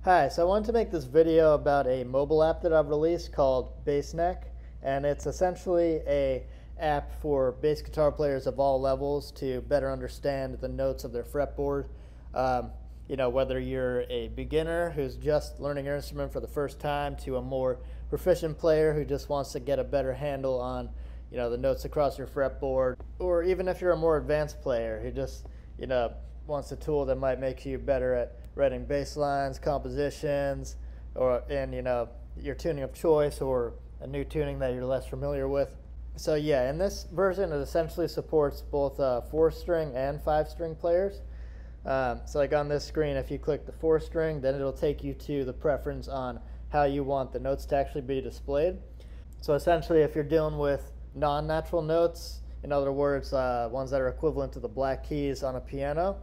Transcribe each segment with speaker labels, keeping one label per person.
Speaker 1: Hi, so I wanted to make this video about a mobile app that I've released called BassNeck, and it's essentially a app for bass guitar players of all levels to better understand the notes of their fretboard. Whether you're a beginner who's just learning your instrument for the first time to a more proficient player who just wants to get a better handle on, the notes across your fretboard, or even if you're a more advanced player who just, wants a tool that might make you better at writing bass lines, compositions, and your tuning of choice, or a new tuning that you're less familiar with. So yeah, in this version it essentially supports both 4-string and 5-string players. So like on this screen, if you click the 4-string, then it'll take you to the preference on how you want the notes to actually be displayed. So essentially, if you're dealing with non-natural notes, in other words, ones that are equivalent to the black keys on a piano,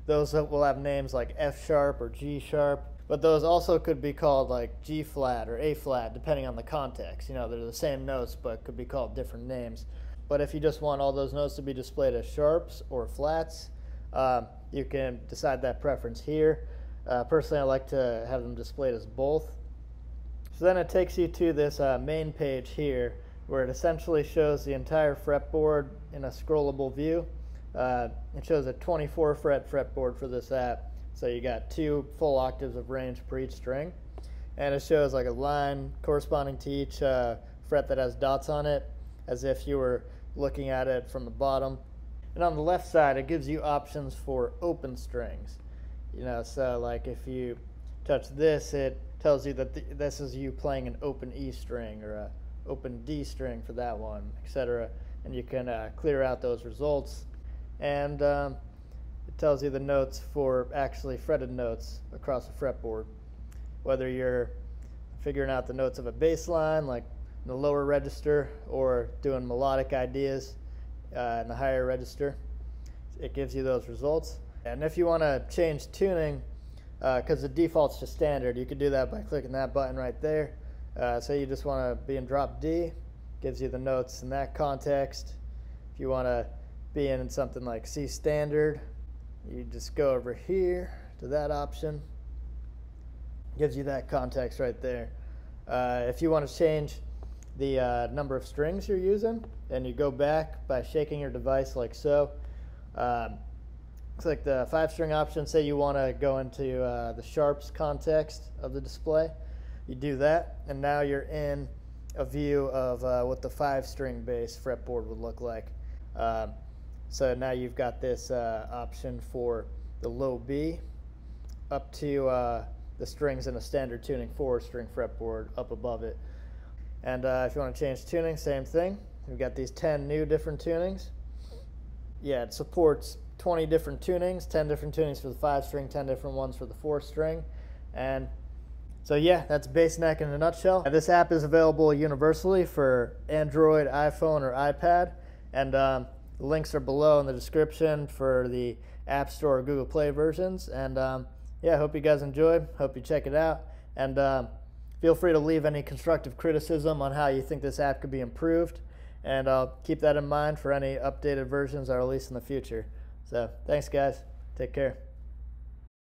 Speaker 1: those will have names like F sharp or G sharp, but those also could be called like G flat or A flat, depending on the context. They're the same notes, but could be called different names. But if you just want all those notes to be displayed as sharps or flats, you can decide that preference here. Personally, I like to have them displayed as both. So then it takes you to this main page here, where it essentially shows the entire fretboard in a scrollable view. It shows a 24 fret fretboard for this app, so you got 2 full octaves of range per each string, and it shows like a line corresponding to each fret that has dots on it, as if you were looking at it from the bottom. And on the left side, it gives you options for open strings. So like if you touch this, it tells you that this is you playing an open E string or a open D string for that one, etc. And you can clear out those results. And it tells you the notes for actually fretted notes across the fretboard. Whether you're figuring out the notes of a bass line, like in the lower register, or doing melodic ideas in the higher register, it gives you those results. And if you want to change tuning, because the default's just standard, you could do that by clicking that button right there. Say you just want to be in drop D, gives you the notes in that context. If you want to be in something like C standard, you just go over here to that option, gives you that context right there. If you want to change the number of strings you're using, then you go back by shaking your device like so. Click the 5-string option. Say you want to go into the sharps context of the display. You do that, and now you're in a view of what the 5-string bass fretboard would look like. So now you've got this option for the low B up to the strings in a standard tuning 4-string fretboard up above it. And if you want to change tuning, same thing. We've got these 10 new different tunings. Yeah, it supports 20 different tunings, 10 different tunings for the 5-string, 10 different ones for the 4-string. And so yeah, that's BassNeck in a nutshell. This app is available universally for Android, iPhone, or iPad. And the links are below in the description for the App Store or Google Play versions. And yeah, I hope you guys enjoyed. Hope you check it out. And feel free to leave any constructive criticism on how you think this app could be improved. And I'll keep that in mind for any updated versions I release in the future. So thanks, guys. Take care.